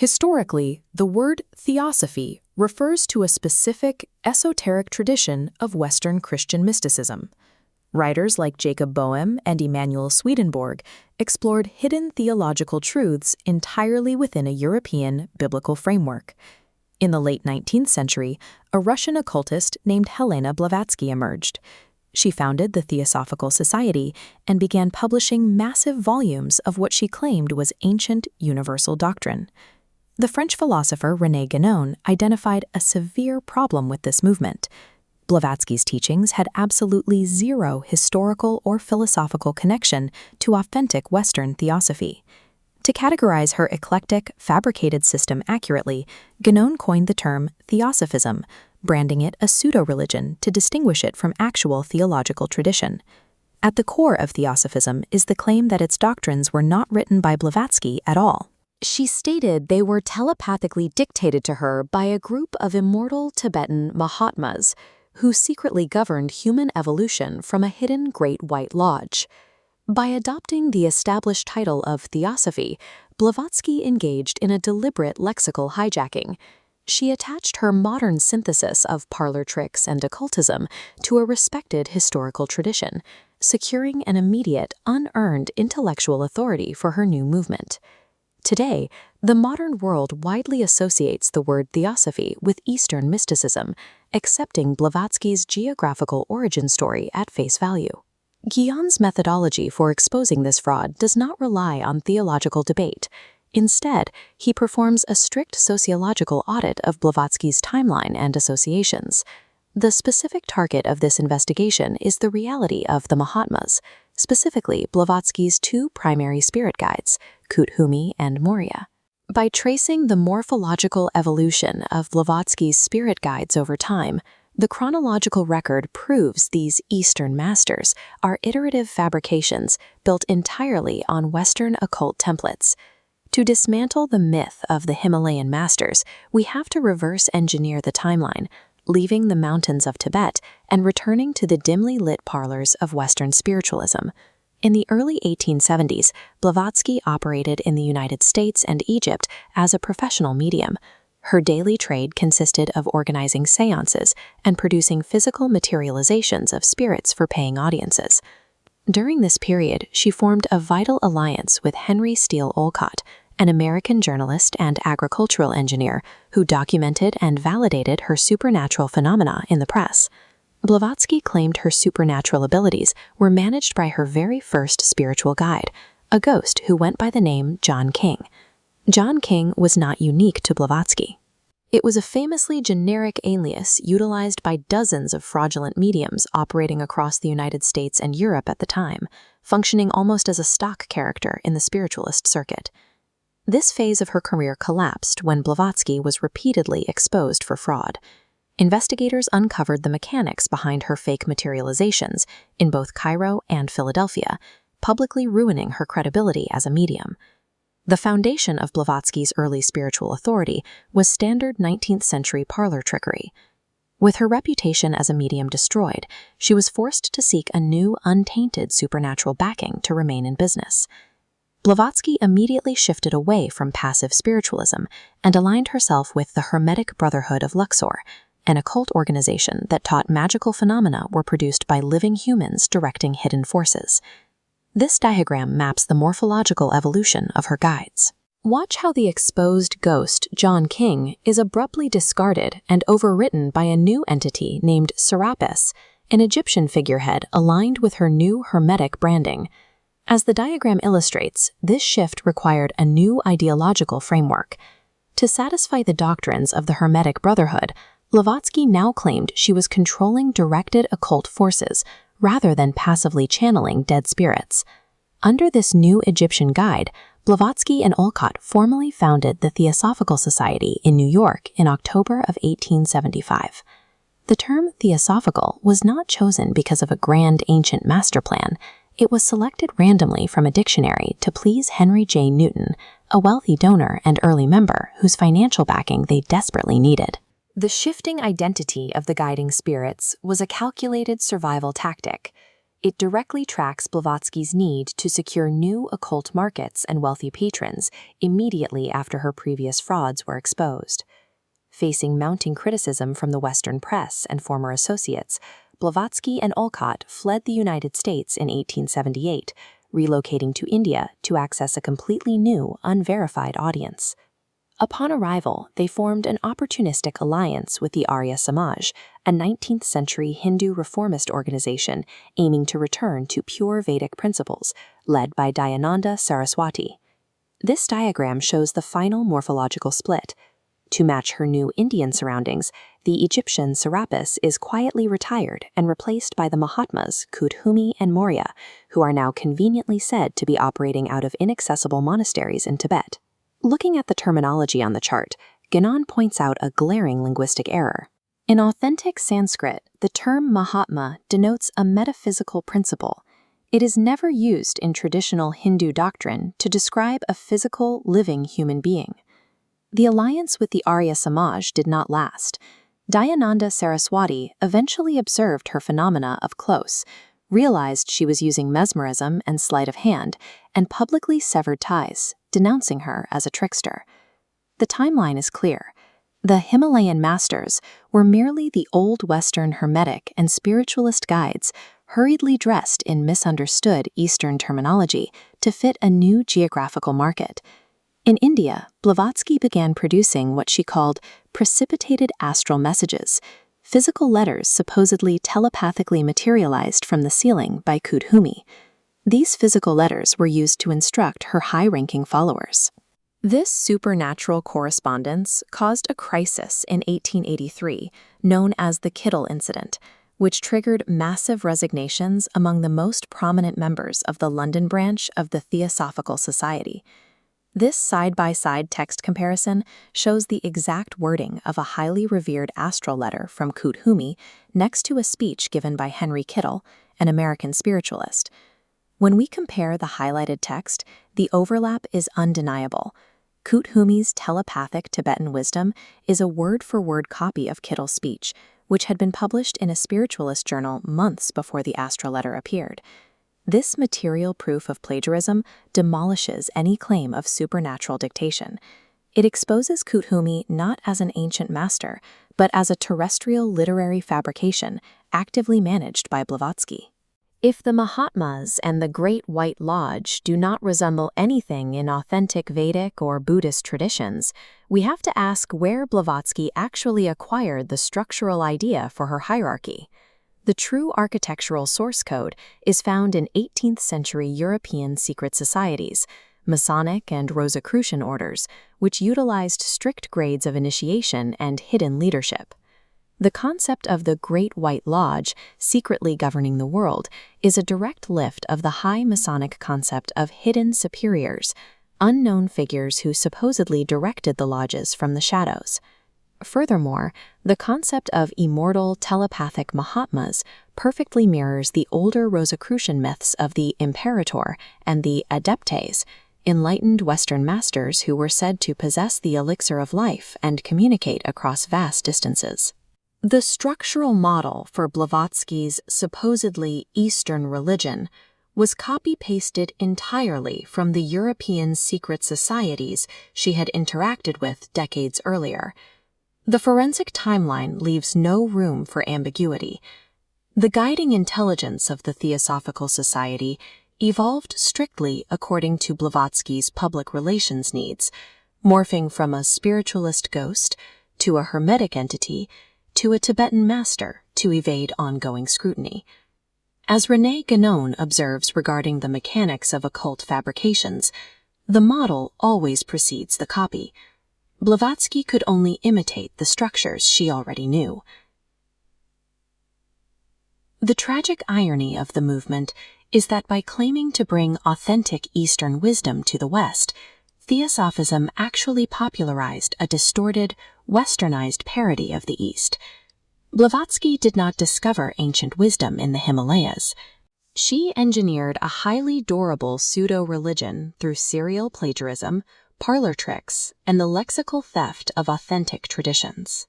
Historically, the word theosophy refers to a specific esoteric tradition of Western Christian mysticism. Writers like Jacob Boehm and Emanuel Swedenborg explored hidden theological truths entirely within a European biblical framework. In the late 19th century, a Russian occultist named Helena Blavatsky emerged. She founded the Theosophical Society and began publishing massive volumes of what she claimed was ancient universal doctrine. The French philosopher René Guénon identified a severe problem with this movement. Blavatsky's teachings had absolutely zero historical or philosophical connection to authentic Western theosophy. To categorize her eclectic, fabricated system accurately, Guénon coined the term Theosophism, branding it a pseudo-religion to distinguish it from actual theological tradition. At the core of Theosophism is the claim that its doctrines were not written by Blavatsky at all. She stated they were telepathically dictated to her by a group of immortal Tibetan Mahatmas who secretly governed human evolution from a hidden Great White Lodge. By adopting the established title of Theosophy, Blavatsky engaged in a deliberate lexical hijacking. She attached her modern synthesis of parlor tricks and occultism to a respected historical tradition, securing an immediate, unearned intellectual authority for her new movement. Today, the modern world widely associates the word theosophy with Eastern mysticism, accepting Blavatsky's geographical origin story at face value. Guénon's methodology for exposing this fraud does not rely on theological debate. Instead, he performs a strict sociological audit of Blavatsky's timeline and associations. The specific target of this investigation is the reality of the Mahatmas, specifically Blavatsky's two primary spirit guides, Kuthumi and Moria. By tracing the morphological evolution of Blavatsky's spirit guides over time, the chronological record proves these Eastern masters are iterative fabrications built entirely on Western occult templates. To dismantle the myth of the Himalayan masters, we have to reverse engineer the timeline, leaving the mountains of Tibet and returning to the dimly lit parlors of Western spiritualism. In the early 1870s, Blavatsky operated in the United States and Egypt as a professional medium. Her daily trade consisted of organizing seances and producing physical materializations of spirits for paying audiences. During this period, she formed a vital alliance with Henry Steele Olcott, an American journalist and agricultural engineer who documented and validated her supernatural phenomena in the press. Blavatsky claimed her supernatural abilities were managed by her very first spiritual guide, a ghost who went by the name John King. John King was not unique to Blavatsky. It was a famously generic alias utilized by dozens of fraudulent mediums operating across the United States and Europe at the time, functioning almost as a stock character in the spiritualist circuit. This phase of her career collapsed when Blavatsky was repeatedly exposed for fraud. Investigators uncovered the mechanics behind her fake materializations in both Cairo and Philadelphia, publicly ruining her credibility as a medium. The foundation of Blavatsky's early spiritual authority was standard 19th century parlor trickery. With her reputation as a medium destroyed, she was forced to seek a new, untainted supernatural backing to remain in business. Blavatsky immediately shifted away from passive spiritualism and aligned herself with the Hermetic Brotherhood of Luxor, an occult organization that taught magical phenomena were produced by living humans directing hidden forces. This diagram maps the morphological evolution of her guides. Watch how the exposed ghost, John King, is abruptly discarded and overwritten by a new entity named Serapis, an Egyptian figurehead aligned with her new Hermetic branding. As the diagram illustrates, this shift required a new ideological framework. To satisfy the doctrines of the Hermetic Brotherhood, Blavatsky now claimed she was controlling directed occult forces rather than passively channeling dead spirits. Under this new Egyptian guide, Blavatsky and Olcott formally founded the Theosophical Society in New York in October of 1875. The term theosophical was not chosen because of a grand ancient master plan. It was selected randomly from a dictionary to please Henry J. Newton, a wealthy donor and early member whose financial backing they desperately needed. The shifting identity of the guiding spirits was a calculated survival tactic. it directly tracks Blavatsky's need to secure new occult markets and wealthy patrons immediately after her previous frauds were exposed. Facing mounting criticism from the Western press and former associates, Blavatsky and Olcott fled the United States in 1878, relocating to India to access a completely new, unverified audience. Upon arrival, they formed an opportunistic alliance with the Arya Samaj, a 19th-century Hindu reformist organization aiming to return to pure Vedic principles, led by Dayananda Saraswati. This diagram shows the final morphological split. To match her new Indian surroundings, the Egyptian Serapis is quietly retired and replaced by the Mahatmas Kudhumi and Maurya, who are now conveniently said to be operating out of inaccessible monasteries in Tibet. Looking at the terminology on the chart, Guénon points out a glaring linguistic error. In authentic Sanskrit, the term Mahatma denotes a metaphysical principle. It is never used in traditional Hindu doctrine to describe a physical, living human being. The alliance with the Arya Samaj did not last. Dayananda Saraswati eventually observed her phenomena up close, realized she was using mesmerism and sleight of hand, and publicly severed ties, denouncing her as a trickster. The timeline is clear. The Himalayan masters were merely the old Western Hermetic and spiritualist guides, hurriedly dressed in misunderstood Eastern terminology to fit a new geographical market. In India, Blavatsky began producing what she called precipitated astral messages, physical letters supposedly telepathically materialized from the ceiling by Kudhumi. These physical letters were used to instruct her high-ranking followers. This supernatural correspondence caused a crisis in 1883, known as the Kittle Incident, which triggered massive resignations among the most prominent members of the London branch of the Theosophical Society. This side-by-side text comparison shows the exact wording of a highly revered astral letter from Kudhumi next to a speech given by Henry Kittle, an American spiritualist. When we compare the highlighted text, the overlap is undeniable. Kudhumi's telepathic Tibetan wisdom is a word-for-word copy of Kittle's speech, which had been published in a spiritualist journal months before the astral letter appeared. This material proof of plagiarism demolishes any claim of supernatural dictation. It exposes Kudhumi not as an ancient master, but as a terrestrial literary fabrication actively managed by Blavatsky. If the Mahatmas and the Great White Lodge do not resemble anything in authentic Vedic or Buddhist traditions, we have to ask where Blavatsky actually acquired the structural idea for her hierarchy. The true architectural source code is found in 18th-century European secret societies, Masonic and Rosicrucian orders, which utilized strict grades of initiation and hidden leadership. The concept of the Great White Lodge secretly governing the world is a direct lift of the high Masonic concept of hidden superiors, unknown figures who supposedly directed the lodges from the shadows. Furthermore, the concept of immortal telepathic Mahatmas perfectly mirrors the older Rosicrucian myths of the Imperator and the Adeptes, enlightened Western masters who were said to possess the elixir of life and communicate across vast distances. The structural model for Blavatsky's supposedly Eastern religion was copy-pasted entirely from the European secret societies she had interacted with decades earlier. The forensic timeline leaves no room for ambiguity. The guiding intelligence of the Theosophical Society evolved strictly according to Blavatsky's public relations needs, morphing from a spiritualist ghost to a hermetic entity to a Tibetan master to evade ongoing scrutiny. As René Guénon observes regarding the mechanics of occult fabrications, the model always precedes the copy. Blavatsky could only imitate the structures she already knew. The tragic irony of the movement is that by claiming to bring authentic Eastern wisdom to the West, Theosophism actually popularized a distorted, westernized parody of the East. Blavatsky did not discover ancient wisdom in the Himalayas. She engineered a highly durable pseudo-religion through serial plagiarism, parlor tricks, and the lexical theft of authentic traditions.